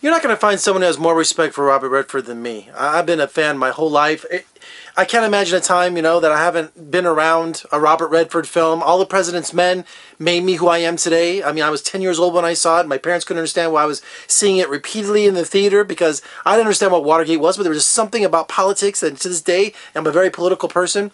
You're not going to find someone who has more respect for Robert Redford than me. I've been a fan my whole life. I can't imagine a time, that I haven't been around a Robert Redford film. All the President's Men made me who I am today. I mean, I was 10 years old when I saw it. My parents couldn't understand why I was seeing it repeatedly in the theater because I didn't understand what Watergate was, but there was just something about politics, and to this day, I'm a very political person.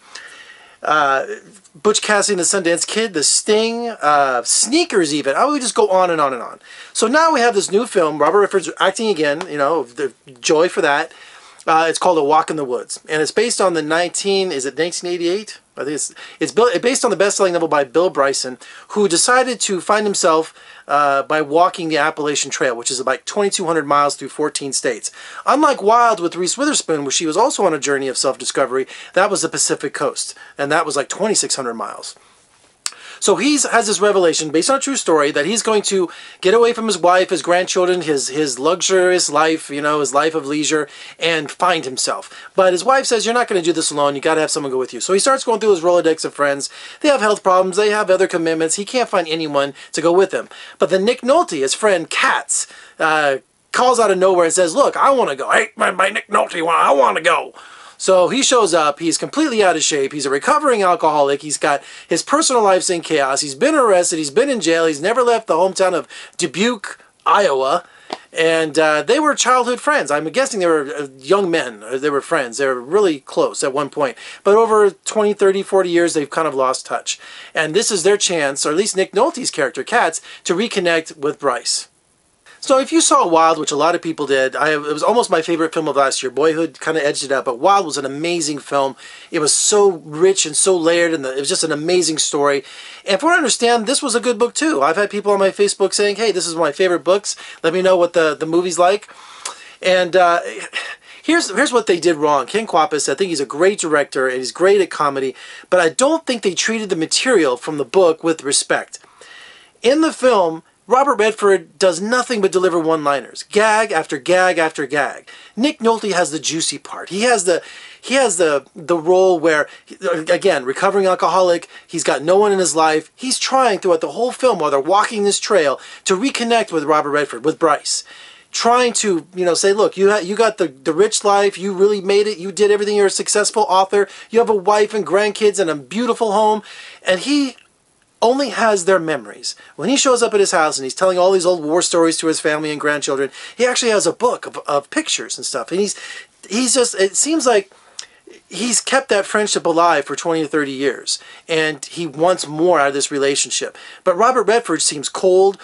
Butch Cassidy and the Sundance Kid, The Sting, Sneakers even. I would just go on and on and on. So now we have this new film. Robert Redford's acting again, the joy for that. It's called A Walk in the Woods. And it's based on the 1988? I think it's based on the best-selling novel by Bill Bryson, who decided to find himself by walking the Appalachian Trail, which is about 2,200 miles through 14 states. Unlike Wild with Reese Witherspoon, where she was also on a journey of self-discovery, that was the Pacific Coast, and that was like 2,600 miles. So he has this revelation, based on a true story, that he's going to get away from his wife, his grandchildren, his luxurious life, his life of leisure, and find himself. But his wife says, you're not going to do this alone, you got to have someone go with you. So he starts going through his Rolodex of friends. They have health problems, they have other commitments, he can't find anyone to go with him. But then Nick Nolte, his friend Katz, calls out of nowhere and says, look, I want to go. Hey, my Nick Nolte, I want to go. So he shows up, he's completely out of shape, he's a recovering alcoholic, he's got his personal life's in chaos, he's been arrested, he's been in jail, he's never left the hometown of Dubuque, Iowa, and they were childhood friends. I'm guessing they were young men, they were friends, they were really close at one point. But over 20, 30, 40 years, they've kind of lost touch. And this is their chance, or at least Nick Nolte's character, Katz, to reconnect with Bryce. So if you saw Wild, which a lot of people did, it was almost my favorite film of last year. Boyhood kind of edged it out, but Wild was an amazing film. It was so rich and so layered, and it was just an amazing story. And from what I understand, this was a good book too. I've had people on my Facebook saying, hey, this is one of my favorite books. Let me know what the movie's like. And here's what they did wrong. Ken Kwapis, I think he's a great director, and he's great at comedy, but I don't think they treated the material from the book with respect. In the film, Robert Redford does nothing but deliver one-liners, gag after gag after gag. Nick Nolte has the juicy part. He has the role where, again, recovering alcoholic, he's got no one in his life. He's trying throughout the whole film while they're walking this trail to reconnect with Robert Redford, with Bryce. Trying to, say, look, you got the rich life, you really made it, you did everything, you're a successful author, you have a wife and grandkids and a beautiful home, and he only has their memories. When he shows up at his house and he's telling all these old war stories to his family and grandchildren, he actually has a book of pictures and stuff. And he's just, it seems like he's kept that friendship alive for 20 to 30 years. And he wants more out of this relationship. But Robert Redford seems cold,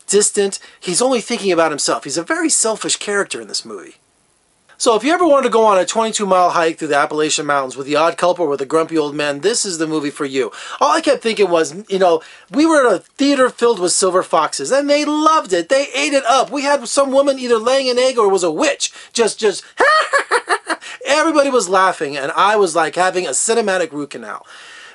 distant. He's only thinking about himself. He's a very selfish character in this movie. So if you ever wanted to go on a 22-mile hike through the Appalachian Mountains with the odd couple or with a grumpy old man, this is the movie for you. All I kept thinking was, we were at a theater filled with silver foxes, and they loved it. They ate it up. We had some woman either laying an egg or was a witch. Just, everybody was laughing, and I was like having a cinematic root canal.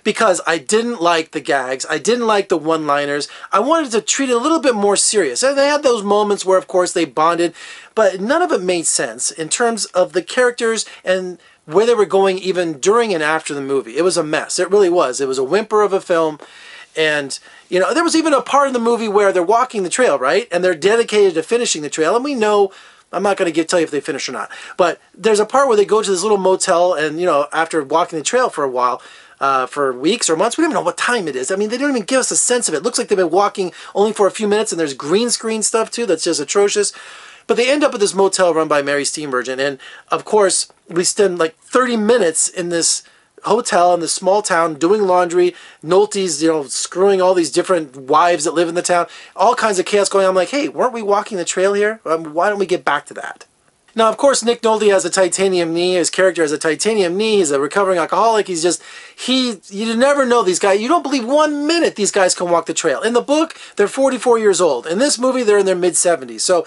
Because I didn't like the gags, I didn't like the one-liners, I wanted to treat it a little bit more serious. And they had those moments where, of course, they bonded, but none of it made sense in terms of the characters and where they were going even during and after the movie. It was a mess, it really was. It was a whimper of a film, and, there was even a part in the movie where they're walking the trail, right? And they're dedicated to finishing the trail, and we know, I'm not going to tell you if they finish or not, but there's a part where they go to this little motel, and, after walking the trail for a while, for weeks or months. We don't even know what time it is. I mean, they don't even give us a sense of it. It looks like they've been walking only for a few minutes, and there's green screen stuff too that's just atrocious. But they end up at this motel run by Mary Steenburgen, and of course, we spend like 30 minutes in this hotel in this small town doing laundry. Nolte's, screwing all these different wives that live in the town. All kinds of chaos going on. I'm like, hey, weren't we walking the trail here? Why don't we get back to that? Now, of course, Nick Nolte has a titanium knee. His character has a titanium knee. He's a recovering alcoholic. He's just, you never know these guys. You don't believe 1 minute these guys can walk the trail. In the book, they're 44 years old. In this movie, they're in their mid-70s. So,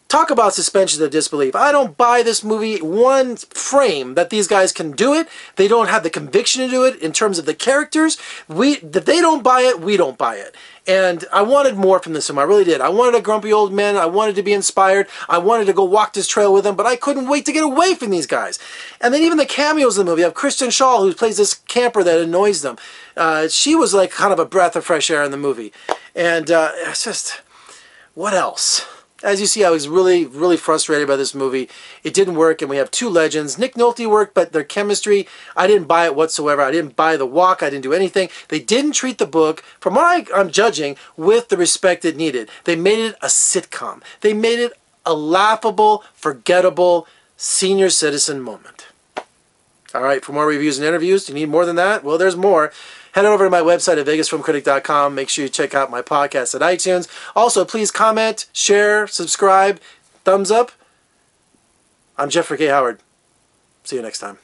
talk about suspension of disbelief. I don't buy this movie one frame that these guys can do it. They don't have the conviction to do it in terms of the characters. If they don't buy it, we don't buy it. And I wanted more from this film. I really did. I wanted a grumpy old man. I wanted to be inspired. I wanted to go walk this trail with them, but I couldn't wait to get away from these guys. And then even the cameos in the movie. You have Kristen Shaw, who plays this camper that annoys them. She was like kind of a breath of fresh air in the movie. And it's just, what else? As you see, I was really, really frustrated by this movie. It didn't work, and we have two legends. Nick Nolte worked, but their chemistry, I didn't buy it whatsoever. I didn't buy the walk. I didn't do anything. They didn't treat the book, from what I'm judging, with the respect it needed. They made it a sitcom. They made it a laughable, forgettable senior citizen moment. All right, for more reviews and interviews, do you need more than that? Well, there's more. Head over to my website at vegasfilmcritic.com. Make sure you check out my podcast at iTunes. Also, please comment, share, subscribe, thumbs up. I'm Jeffrey K. Howard. See you next time.